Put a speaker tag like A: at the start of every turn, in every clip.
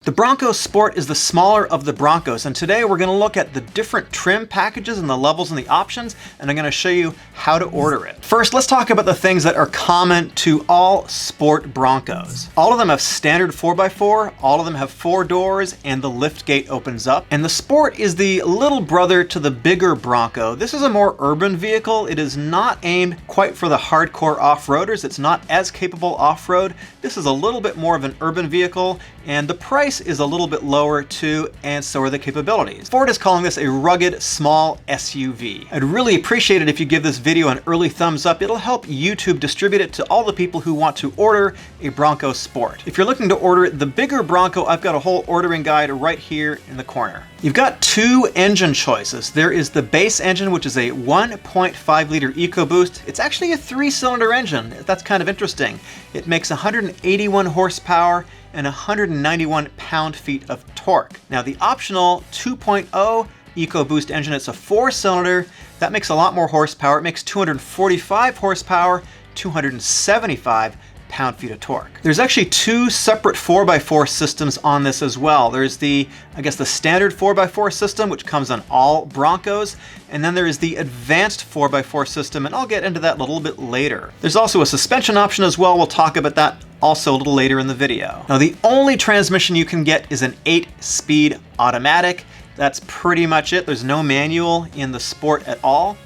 A: The Bronco Sport is the smaller of the Broncos, and today we're going to look at the different trim packages and the levels and the options, and I'm going to show you how to order it. First, let's talk about the things that are common to all sport Broncos. All of them have standard 4x4, all of them have 4 doors, and the lift gate opens up. And the Sport is the little brother to the bigger Bronco. This is a more urban vehicle. It is not aimed quite for the hardcore off-roaders. It's not as capable off-road. This is a little bit more of an urban vehicle, and the price is a little bit lower too, and so are the capabilities. Ford is calling this a rugged small SUV. I'd really appreciate it if you give this video an early thumbs up. It'll help YouTube distribute it to all the people who want to order a Bronco Sport. If you're looking to order the bigger Bronco, I've got a whole ordering guide right here in the corner. You've got 2 engine choices. There is the base engine, which is a 1.5 liter Ecoboost. It's actually a 3-cylinder engine. That's kind of interesting. It makes 181 horsepower and 191 pound-feet of torque. Now the optional 2.0 Ecoboost engine, it's a 4-cylinder. That makes a lot more horsepower. It makes 245 horsepower, 275 pound-feet of torque. There's actually 2 separate 4x4 systems on this as well. There's the standard 4x4 system, which comes on all Broncos, and then there is the advanced 4x4 system, and I'll get into that a little bit later. There's also a suspension option as well. We'll talk about that also a little later in the video. Now, the only transmission you can get is an 8-speed automatic. That's pretty much it. There's no manual in the Sport at all.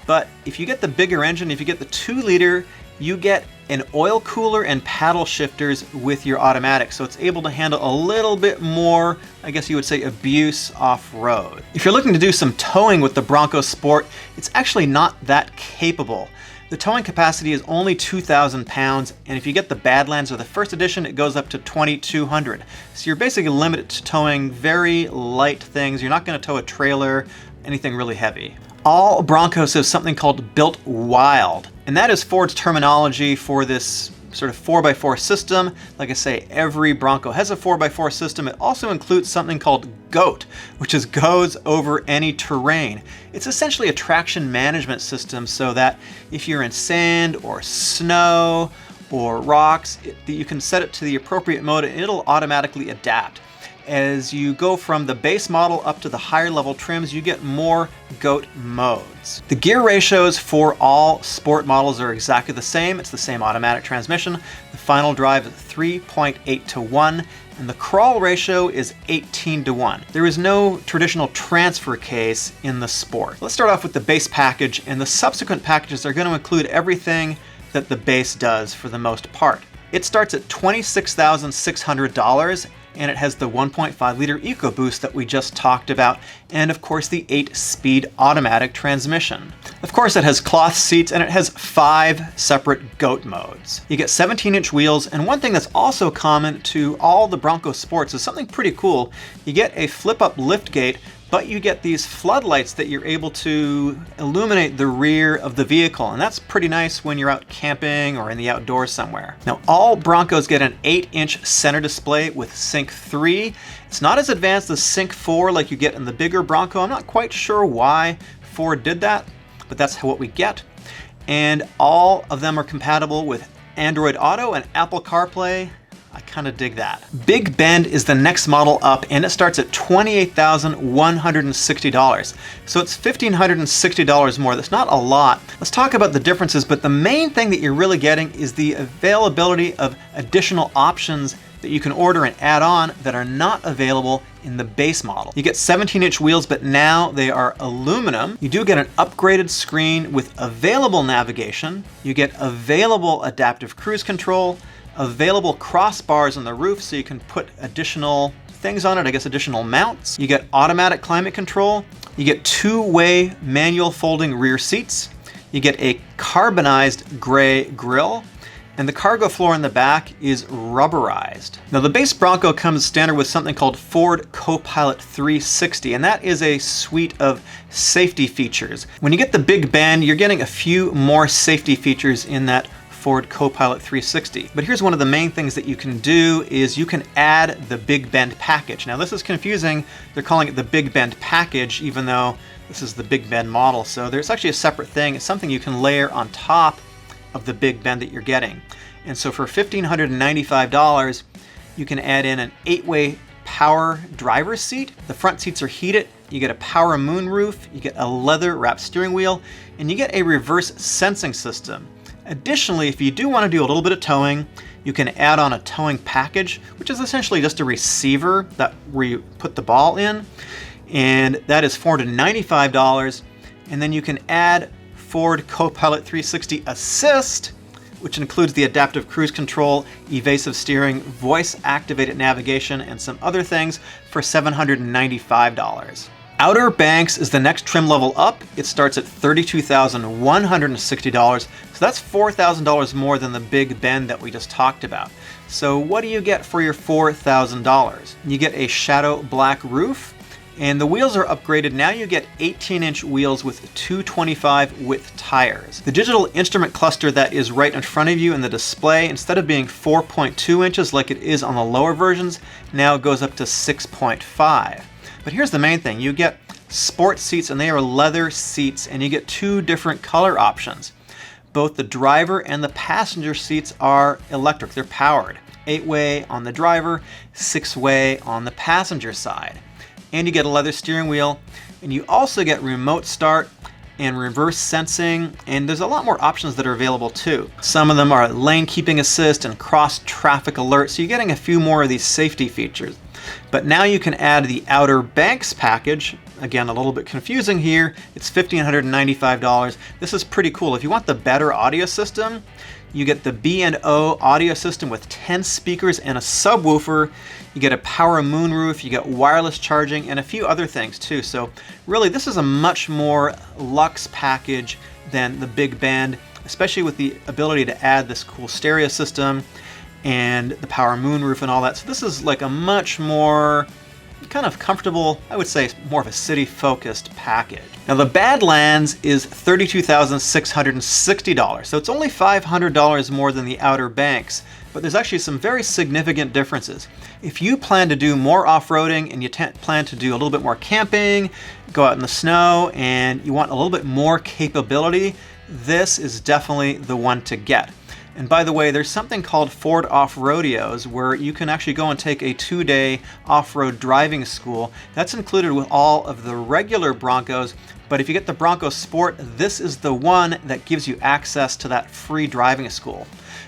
A: But if you get the bigger engine, if you get the 2-liter, you get an oil cooler and paddle shifters with your automatic, so it's able to handle a little bit more, I guess you would say, abuse off-road. If you're looking to do some towing with the Bronco Sport, it's actually not that capable. The towing capacity is only 2,000 pounds, and if you get the Badlands or the first edition, it goes up to 2,200. So you're basically limited to towing very light things. You're not going to tow a trailer, anything really heavy. All Broncos have something called Built Wild, and that is Ford's terminology for this sort of 4x4 system. Like I say, every Bronco has a 4x4 system. It also includes something called GOAT, which is goes over any terrain. It's essentially a traction management system so that if you're in sand or snow or rocks, you can set it to the appropriate mode and it'll automatically adapt. As you go from the base model up to the higher level trims, you get more GOAT modes. The gear ratios for all Sport models are exactly the same. It's the same automatic transmission. The final drive is 3.8 to 1, and the crawl ratio is 18 to 1. There is no traditional transfer case in the Sport. Let's start off with the base package, and the subsequent packages are going to include everything that the base does for the most part. It starts at $26,600, and it has the 1.5 liter Ecoboost that we just talked about, and of course the 8-speed automatic transmission. Of course it has cloth seats, and it has 5 separate GOAT modes. You get 17-inch wheels, and one thing that's also common to all the Bronco Sports is something pretty cool. You get a flip-up lift gate, but you get these floodlights that you're able to illuminate the rear of the vehicle, and that's pretty nice when you're out camping or in the outdoors somewhere. Now, all Broncos get an 8-inch center display with Sync 3. It's not as advanced as Sync 4 like you get in the bigger Bronco. I'm not quite sure why Ford did that, but that's what we get. And all of them are compatible with Android Auto and Apple CarPlay. I kind of dig that. Big Bend is the next model up, and it starts at $28,160. So it's $1,560 more. That's not a lot. Let's talk about the differences, but the main thing that you're really getting is the availability of additional options that you can order and add on that are not available in the base model. You get 17-inch wheels, but now they are aluminum. You do get an upgraded screen with available navigation. You get available adaptive cruise control, available crossbars on the roof so you can put additional things on it, I guess additional mounts. You get automatic climate control. You get 2-way manual folding rear seats. You get a carbonized gray grille, and the cargo floor in the back is rubberized. Now the base Bronco comes standard with something called Ford Co-Pilot 360, and that is a suite of safety features. When you get the Big Bend, you're getting a few more safety features in that Ford Co-Pilot 360. But here's one of the main things that you can do is you can add the Big Bend package. Now this is confusing. They're calling it the Big Bend package, even though this is the Big Bend model. So there's actually a separate thing. It's something you can layer on top of the Big Bend that you're getting. And so for $1,595, you can add in an 8-way power driver's seat. The front seats are heated. You get a power moonroof, you get a leather wrapped steering wheel, and you get a reverse sensing system. Additionally, if you do want to do a little bit of towing, you can add on a towing package, which is essentially just a receiver where you put the ball in, and that is $495. And then you can add Ford Copilot 360 Assist, which includes the adaptive cruise control, evasive steering, voice-activated navigation, and some other things for $795. Outer Banks is the next trim level up. It starts at $32,160, so that's $4,000 more than the Big Bend that we just talked about. So what do you get for your $4,000? You get a shadow black roof, and the wheels are upgraded. Now you get 18-inch wheels with 225 width tires. The digital instrument cluster that is right in front of you in the display, instead of being 4.2 inches like it is on the lower versions, now goes up to 6.5. But here's the main thing. You get sport seats, and they are leather seats, and you get two different color options. Both the driver and the passenger seats are electric. They're powered. 8-way on the driver, 6-way on the passenger side. And you get a leather steering wheel, and you also get remote start and reverse sensing, and there's a lot more options that are available too. Some of them are lane keeping assist and cross traffic alert, so you're getting a few more of these safety features. But now you can add the Outer Banks package. Again, a little bit confusing here. It's $1,595. This is pretty cool. If you want the better audio system, you get the B&O audio system with 10 speakers and a subwoofer. You get a power moonroof, you get wireless charging, and a few other things too. So really, this is a much more luxe package than the Big Bend, especially with the ability to add this cool stereo system and the power moonroof and all that. So this is like a much more kind of comfortable, I would say more of a city-focused package. Now the Badlands is $32,660, so it's only $500 more than the Outer Banks, but there's actually some very significant differences. If you plan to do more off-roading and you plan to do a little bit more camping, go out in the snow, and you want a little bit more capability, this is definitely the one to get. And by the way, there's something called Ford Off-Rodeos where you can actually go and take a 2-day off-road driving school. That's included with all of the regular Broncos, but if you get the Bronco Sport, this is the one that gives you access to that free driving school.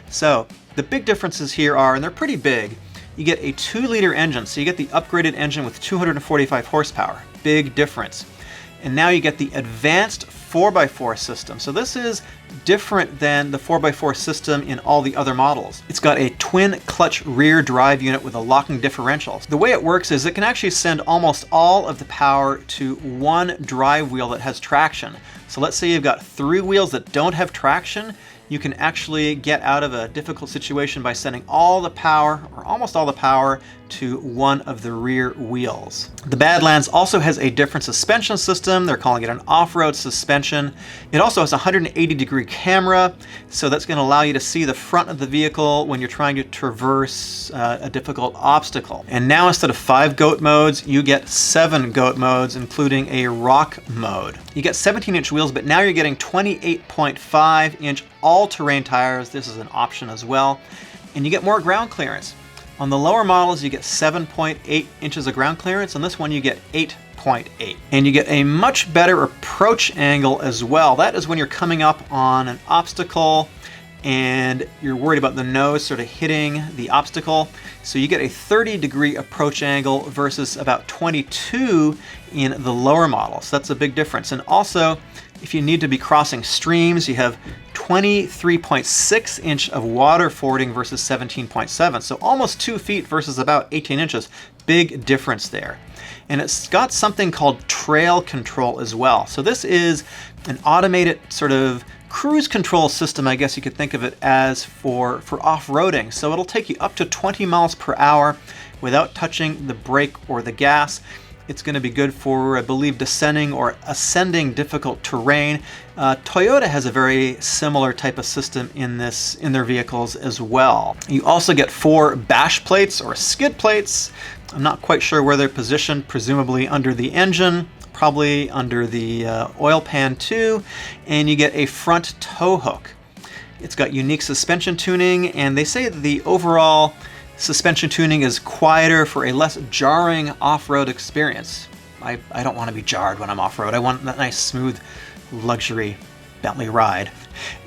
A: So the big differences here are, and they're pretty big, you get a 2-liter engine, so you get the upgraded engine with 245 horsepower. Big difference. And now you get the advanced 4x4 system. So this is different than the 4x4 system in all the other models. It's got a twin clutch rear drive unit with a locking differential. The way it works is it can actually send almost all of the power to one drive wheel that has traction. So let's say you've got 3 wheels that don't have traction. You can actually get out of a difficult situation by sending all the power, or almost all the power, to one of the rear wheels. The Badlands also has a different suspension system. They're calling it an off-road suspension. It also has a 180-degree camera, so that's going to allow you to see the front of the vehicle when you're trying to traverse a difficult obstacle. And now instead of 5 GOAT modes, you get 7 GOAT modes, including a rock mode. You get 17-inch wheels, but now you're getting 28.5-inch all-terrain tires. This is an option as well. And you get more ground clearance. On the lower models, you get 7.8 inches of ground clearance. On this one, you get 8.8. And you get a much better approach angle as well. That is when you're coming up on an obstacle and you're worried about the nose sort of hitting the obstacle. So you get a 30-degree approach angle versus about 22 in the lower model. So that's a big difference. And also, if you need to be crossing streams, you have 23.6 inch of water fording versus 17.7. So almost 2 feet versus about 18 inches. Big difference there. And it's got something called trail control as well. So this is an automated sort of cruise control system, I guess you could think of it as, for off-roading. So it'll take you up to 20 miles per hour without touching the brake or the gas. It's going to be good for, I believe, descending or ascending difficult terrain. Toyota has a very similar type of system in their vehicles as well. You also get 4 bash plates or skid plates. I'm not quite sure where they're positioned, presumably under the engine, probably under the oil pan too. And you get a front tow hook. It's got unique suspension tuning, and they say that the overall Suspension tuning is quieter for a less jarring off-road experience. I don't want to be jarred when I'm off-road. I want that nice, smooth, luxury Bentley ride.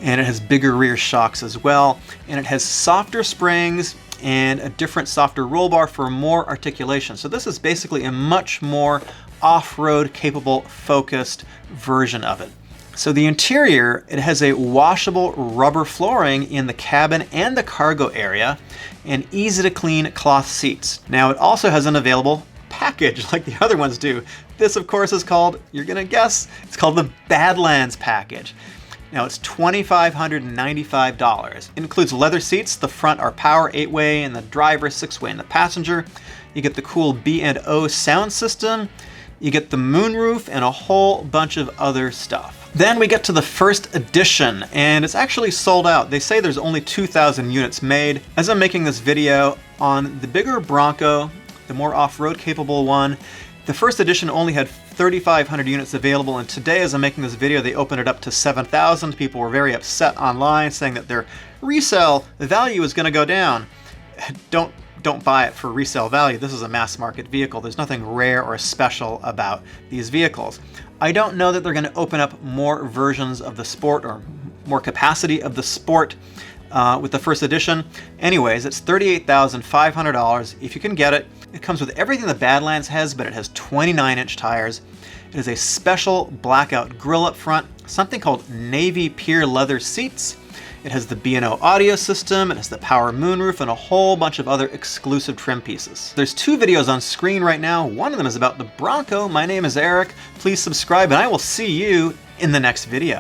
A: And it has bigger rear shocks as well. And it has softer springs and a different, softer roll bar for more articulation. So this is basically a much more off-road capable, focused version of it. So the interior, it has a washable rubber flooring in the cabin and the cargo area, and easy to clean cloth seats. Now it also has an available package like the other ones do. This of course is called, you're gonna guess, it's called the Badlands package. Now it's $2,595. It includes leather seats. The front are power 8-way and the driver 6-way in the passenger. You get the cool B&O sound system. You get the moonroof and a whole bunch of other stuff. Then we get to the first edition, and it's actually sold out. They say there's only 2,000 units made. As I'm making this video on the bigger Bronco, the more off-road capable one, the first edition only had 3,500 units available, and today as I'm making this video, they opened it up to 7,000. People were very upset online, saying that their resale value is gonna go down. Don't buy it for resale value. This is a mass market vehicle. There's nothing rare or special about these vehicles. I don't know that they're going to open up more versions of the Sport or more capacity of the Sport with the first edition. Anyways, it's $38,500 if you can get it. It comes with everything the Badlands has, but it has 29-inch tires. It is a special blackout grille up front, something called navy pier leather seats. It has the B&O audio system, it has the power moonroof, and a whole bunch of other exclusive trim pieces. There's 2 videos on screen right now. One of them is about the Bronco. My name is Eric. Please subscribe, and I will see you in the next video.